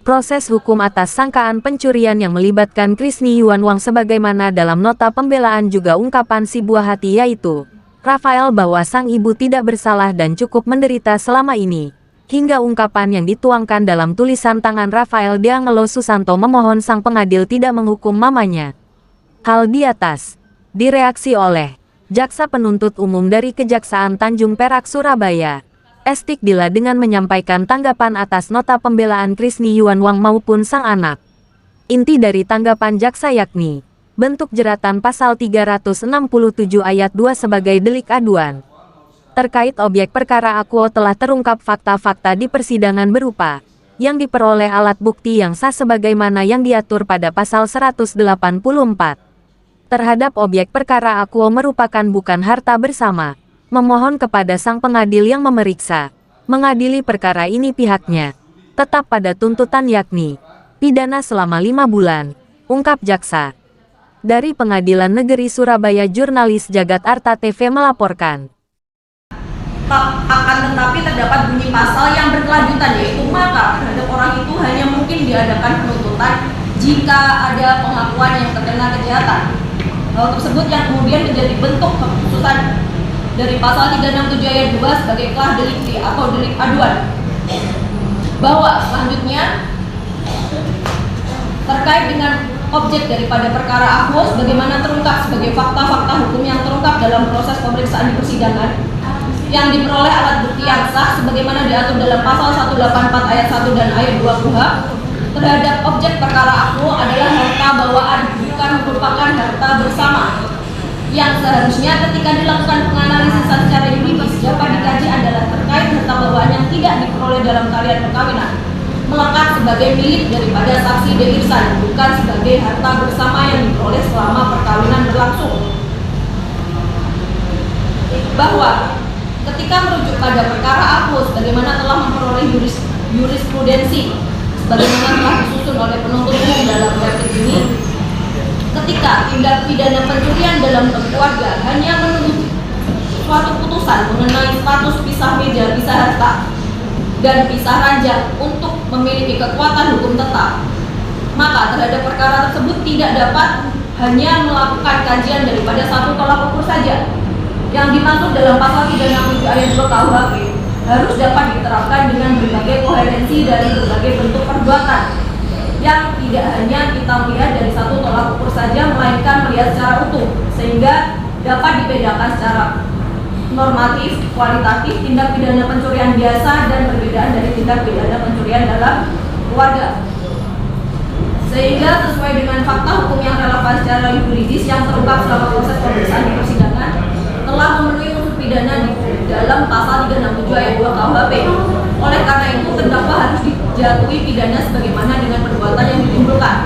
proses hukum atas sangkaan pencurian yang melibatkan Krisni Yuan Wang sebagaimana dalam nota pembelaan juga ungkapan si buah hati yaitu Rafael bahwa sang ibu tidak bersalah dan cukup menderita selama ini. Hingga ungkapan yang dituangkan dalam tulisan tangan Rafael Deangelo Susanto memohon sang pengadil tidak menghukum mamanya. Hal di atas direaksi oleh Jaksa Penuntut Umum dari Kejaksaan Tanjung Perak Surabaya, Estik Dila dengan menyampaikan tanggapan atas nota pembelaan Krisni Yuan Wang maupun sang anak. Inti dari tanggapan jaksa yakni bentuk jeratan pasal 367 ayat 2 sebagai delik aduan. Terkait objek perkara akuo telah terungkap fakta-fakta di persidangan berupa yang diperoleh alat bukti yang sah sebagaimana yang diatur pada pasal 184. Terhadap objek perkara akuo merupakan bukan harta bersama. Memohon kepada sang pengadil yang memeriksa, mengadili perkara ini pihaknya tetap pada tuntutan yakni pidana selama 5 bulan, ungkap jaksa. Dari Pengadilan Negeri Surabaya, jurnalis Jagat Arta TV melaporkan. Akan tetapi terdapat bunyi pasal yang berkelanjutan, yaitu maka terhadap orang itu hanya mungkin diadakan penuntutan jika ada pengakuan yang terkena kejahatan. Hal tersebut yang kemudian menjadi bentuk kekhususan dari pasal 367 ayat 2 sebagai kelah delikti atau delik aduan. Bahwa selanjutnya terkait dengan objek daripada perkara akuo sebagaimana terungkap sebagai fakta-fakta hukum yang terungkap dalam proses pemeriksaan di persidangan yang diperoleh alat bukti yang sah sebagaimana diatur dalam pasal 184 ayat 1 dan ayat 2 KUHP terhadap objek perkara akuo adalah harta bawaan, bukan merupakan harta bersama, yang seharusnya ketika dilakukan penganalisis secara yuridis dapat dikaji adalah terkait harta bawaan yang tidak diperoleh dalam talian perkawinan melekat sebagai milik daripada saksi D. Irsan, bukan sebagai harta bersama yang diperoleh selama perkawinan berlangsung. Bahwa ketika merujuk pada perkara akuo sebagaimana telah memperoleh jurisprudensi sebagaimana telah disusun oleh penuntut umum dalam bracket ini, ketika tindak pidana pencurian dalam keluarga hanya menuntut suatu putusan mengenai status pisah meja, pisah harta, dan pisah ranjang untuk memiliki kekuatan hukum tetap, maka terhadap perkara tersebut tidak dapat hanya melakukan kajian daripada satu tolak ukur saja. Yang dimaksud dalam pasal 367 ayat 2 KUHP harus dapat diterapkan dengan berbagai koherensi dari berbagai bentuk perbuatan yang tidak hanya kita melihat dari satu tolak ukur saja, melainkan melihat secara utuh sehingga dapat dibedakan secara normatif, kualitatif tindak pidana pencurian biasa dan perbedaan dari tindak pidana pencurian dalam keluarga, sehingga sesuai dengan fakta hukum yang relevan secara yuridis yang terungkap selama proses pemeriksaan di persidangan telah memenuhi unsur pidana di dalam pasal 367 ayat 2 KUHP. Oleh karena itu terdakwa harus dijatuhi pidana sebagaimana dengan perbuatan yang ditimbulkan.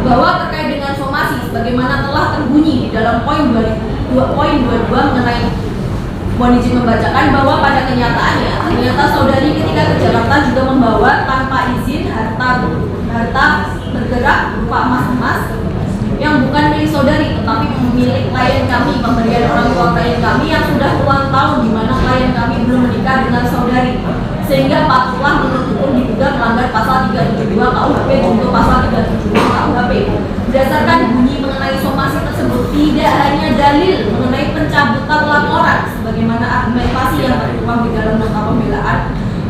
Bahwa terkait dengan somasi sebagaimana telah terbunyi di dalam poin 22 mengenai, mohon izin membacakan bahwa pada kenyataannya ternyata saudari ketika ke Jakarta juga membawa tanpa izin harta bergerak berupa emas-emas yang bukan milik saudari tetapi milik klien kami, pemberian orang tua klien kami yang sudah puluhan tahun di mana klien kami belum menikah dengan saudari, sehingga patutlah menurut hukum diduga melanggar pasal 372 KUHP junto pasal 372 KUHP. Berdasarkan bunyi mengenai somasi tersebut tidak hanya dalil mengenai pencabutan laporan sebagaimana argumentasi yang tertuang di dalam nota pembelaan,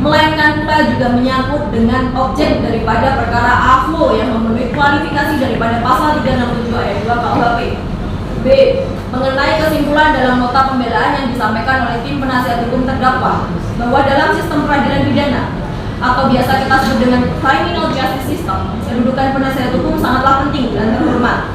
melainkan pula juga menyangkut dengan objek daripada perkara akuo yang memenuhi kualifikasi daripada pasal 367 ayat 2 KUHP. B. Mengenai kesimpulan dalam nota pembelaan yang disampaikan oleh tim penasihat hukum terdakwa bahwa dalam sistem peradilan pidana atau biasa kita sebut dengan criminal justice system, kedudukan penasihat hukum sangatlah penting dan terhormat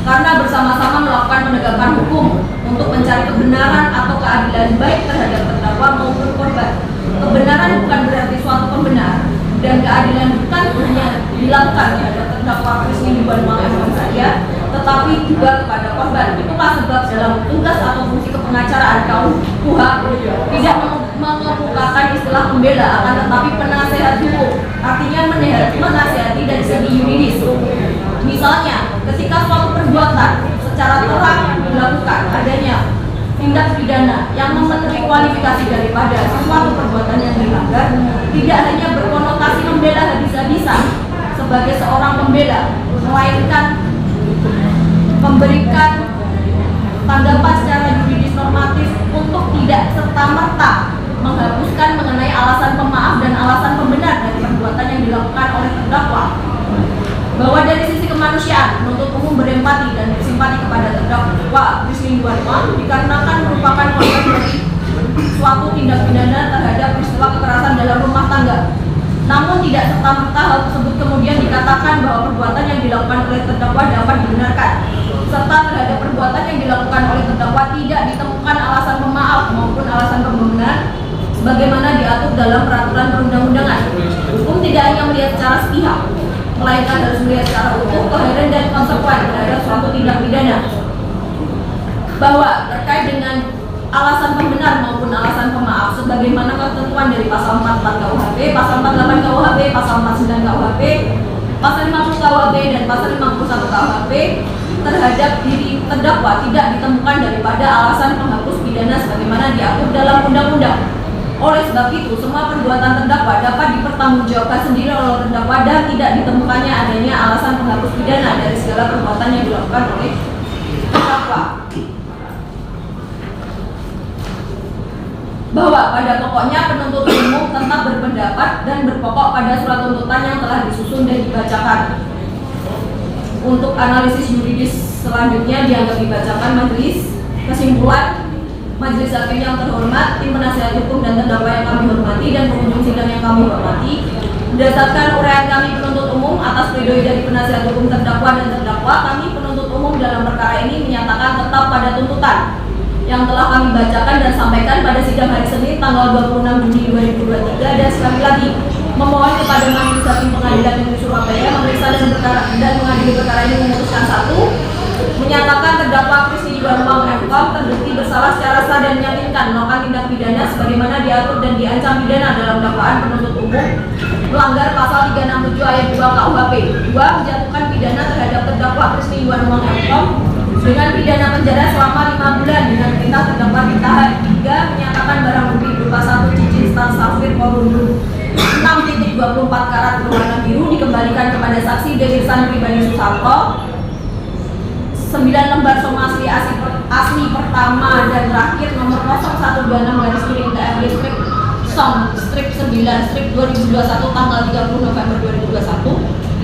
karena bersama-sama melakukan penegakan hukum untuk mencari kebenaran atau keadilan baik terhadap terdakwa maupun korban. Kebenaran bukan berarti suatu pembenar, dan keadilan bukan hanya dilakukan terhadap terdakwa Krisni Yuan Wang M.M. saja, tetapi juga kepada korban. Itulah sebab dalam tugas atau fungsi kepengacaraan KUHP tidak mengemukakan istilah pembela, akan tetapi penasehat hukum, artinya menasihati dari segi yuridis. Misalnya, ketika suatu perbuatan secara terang dilakukan adanya tindak pidana yang memenuhi kualifikasi daripada suatu perbuatan yang dilanggar, tidak hanya berkonotasi sebagai seorang pembela, melainkan memberikan tanggapan secara yuridis normatif untuk tidak serta-merta menghapuskan mengenai alasan pemaaf dan alasan pembenar dari perbuatan yang dilakukan oleh terdakwa. Bahwa dari sisi kemanusiaan, penuntut umum berempati dan bersimpati kepada terdakwa Krisni Yuanwang dikarenakan merupakan korban dari suatu tindak pidana terhadap peristiwa kekerasan dalam rumah tangga. Namun tidak serta-merta hal tersebut kemudian dikatakan bahwa perbuatan yang dilakukan oleh terdakwa dapat dibenarkan, serta terhadap perbuatan yang dilakukan oleh terdakwa tidak ditemukan alasan pemaaf maupun alasan pembenar sebagaimana diatur dalam peraturan perundang-undangan. Hukum tidak hanya melihat secara sepihak, melainkan harus melihat secara utuh, koheren dan konsekuen terhadap suatu tindak pidana. Bahwa terkait dengan alasan pembenar maupun alasan pemaaf sebagaimana ketentuan dari pasal 44 KUHP, pasal 48 KUHP, pasal 49 KUHP, pasal 50 KUHP dan pasal 51 KUHP terhadap diri terdakwa tidak ditemukan daripada alasan penghapus pidana sebagaimana diatur dalam undang-undang. Oleh sebab itu, semua perbuatan terdakwa dapat dipertanggungjawabkan sendiri oleh terdakwa dan tidak ditemukannya adanya alasan penghapus pidana dari segala perbuatan yang dilakukan oleh terdakwa. Bahwa pada pokoknya penuntut umum tetap berpendapat dan berpokok pada surat tuntutan yang telah disusun dan dibacakan. Untuk analisis yuridis selanjutnya dianggap dibacakan majelis. Kesimpulan, Majelis Hakim yang terhormat, tim penasihat hukum dan terdakwa yang kami hormati dan pengunjung sidang yang kami hormati, berdasarkan uraian kami penuntut umum atas pledoi dari penasihat hukum terdakwa dan terdakwa, kami penuntut umum dalam perkara ini menyatakan tetap pada tuntutan yang telah kami bacakan dan sampaikan pada sidang hari Senin tanggal 26 Juni 2023 dan sekali lagi memohon kepada Majelis Hakim Pengadilan Negeri Surabaya memeriksa dan mengadili perkara ini memutuskan satu, menyatakan terdakwa Krisni Yuanwang M.Com terbukti bersalah secara sah dan meyakinkan melakukan tindak pidana sebagaimana diatur dan diancam pidana dalam dakwaan penuntut umum melanggar pasal 367 ayat 2 KUHP. 2. Menjatuhkan pidana terhadap terdakwa Krisni Yuanwang M.Com dengan pidana penjara selama 5 bulan dengan perintah terdakwa ditahan. 3. Menyatakan barang bukti berupa 1 cincin star safir korundum 6.24 karat berwarna biru dikembalikan kepada saksi Dewisan Pribadi Susarto. 9 lembar soma asli pertama dan terakhir nomor 0126/TFB strip 9 strip 2021 tanggal 30 November 2021.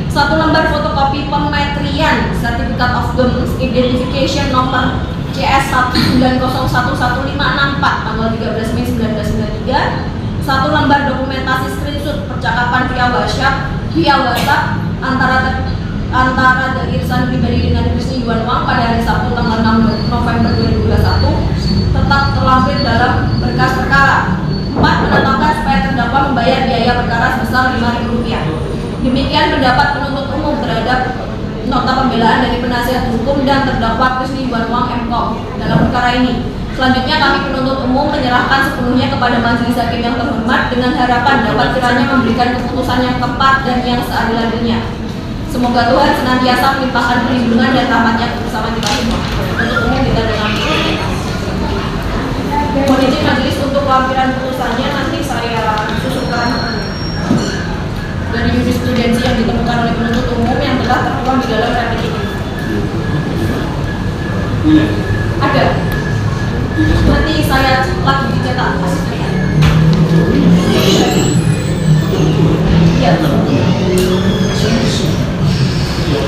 1 lembar fotokopi pemetrian Certificate of Government Identification nomor CS 1901154 tanggal 13 Mei 1993. 1 lembar dokumentasi screenshot percakapan via WhatsApp antara Irsan pribadi dengan Krisni Yuanwang pada hari Sabtu tanggal 6 November 2021 tetap terlampir dalam berkas perkara. 4. Menetapkan supaya terdakwa membayar biaya perkara sebesar Rp5.000. Demikian pendapat penuntut umum terhadap nota pembelaan dari penasihat hukum dan terdakwa Krisni Yuanwang M.Com dalam perkara ini. Selanjutnya kami penuntut umum menyerahkan sepenuhnya kepada Majelis Hakim yang terhormat dengan harapan dapat kiranya memberikan keputusan yang tepat dan yang seadil-adilnya. Semoga Tuhan senantiasa melimpahkan perlindungan dan rahmat-Nya bersama kita semua. Penuntut umum kita dengan mohon izin majelis untuk lampiran putusannya nanti saya susunkan dari jurisprudensi yang ditemukan oleh penuntut umum yang telah tertuang di dalam replik ini. Ada. Nanti saya lagi dicetak hasilnya. Ya.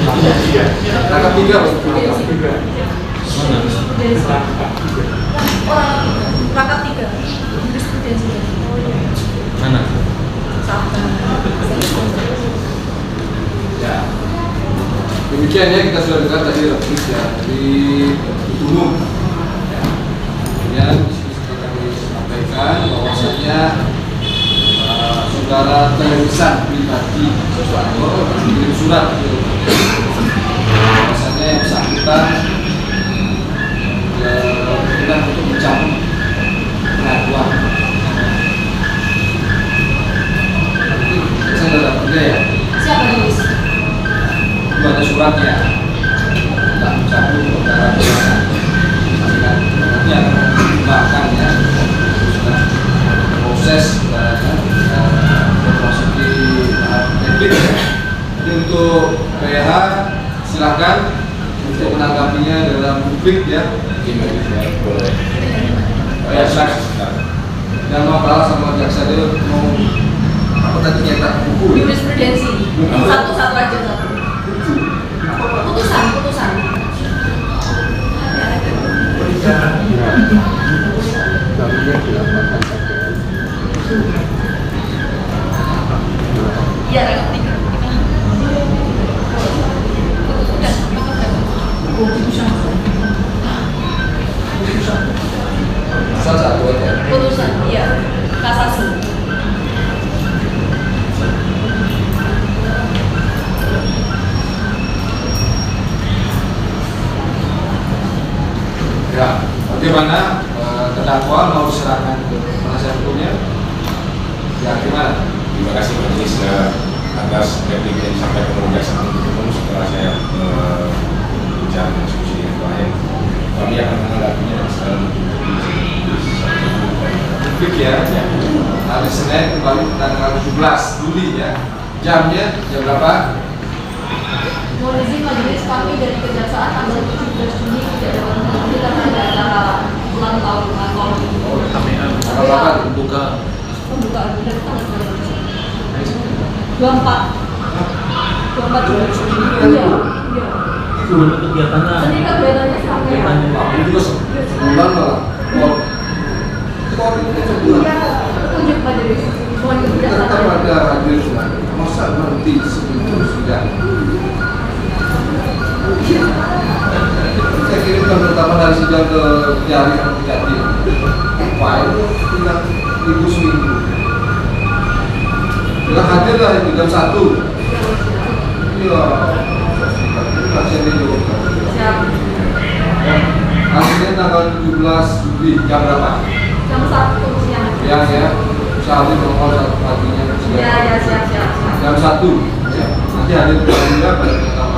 Rangkap 3. Rangkap 3. Jurisprudensi. Mana? Ya. Demikian ya, kita sudah dengar tadi replik ya di umum. Kemudian disini kami sampaikan bahwasanya saudara Dewisan Pribadi Susarto mengirim surat bahwasanya yang bersangkutan berkenan untuk mencabut pengaduan. Saya sudah dapat ya. Siapa Dewisan? Itu ada suratnya. Tidak mencabut perkara pidana. Nanti akan dikembangkan ya. Sudah proses dan memasuki tahap teknik. Jadi untuk untuk PH silakan untuk menanggapinya dalam publik ya. Boleh. Ya, silakan. Dan mau kalah sama jaksa dia mau apa tadi nyetak buku ya? Jurisprudensi. Satu-satu aja satu. Putusan. Iya, rangkap tiga. Putusan satu aja. Putusan, iya. Kasasi. Ya, bagaimana terdakwa mau diserahkan ke penasihat hukumnya? Ya, gimana? Terima kasih majelis atas replik yang disampaikan oleh jaksa penuntut umum setelah saya bicara diskusi dengan klien. Kami akan menanggapinya dalam Publik ya. Hari Senin kembali tanggal 17 Juli ya. Jamnya jam berapa? Mohon izin majelis, kami dari Kejaksaan tanggal 17 Juni tidak dapat menghadiri karena ada acara ulang tahun kantor. Tanggal berapa dibuka? Pembukaan dari tanggal 24 Juni. Iya. Sebelum kegiatannya. Seni kegiatannya sampai Aku juga sebulan malah. Kalau itu sebulan. tunjuk majelis. Mohon Kita tetap kebijaksanaan. ada hadir cuma masa nanti sebelum sidang. Saya kirimkan pertama dari sidang ke Jari dan Kejati. File tinggal ibu seminggu. Bila hadir lah itu jam 1. Iya. Pasien itu. Siap. Hasilnya tanggal 17 Juli jam berapa? Jam 1 siang. Siang ya. Sehari nongol satu paginya. Iya, siap. Jam 1 ya. Nanti hadir juga pada pertama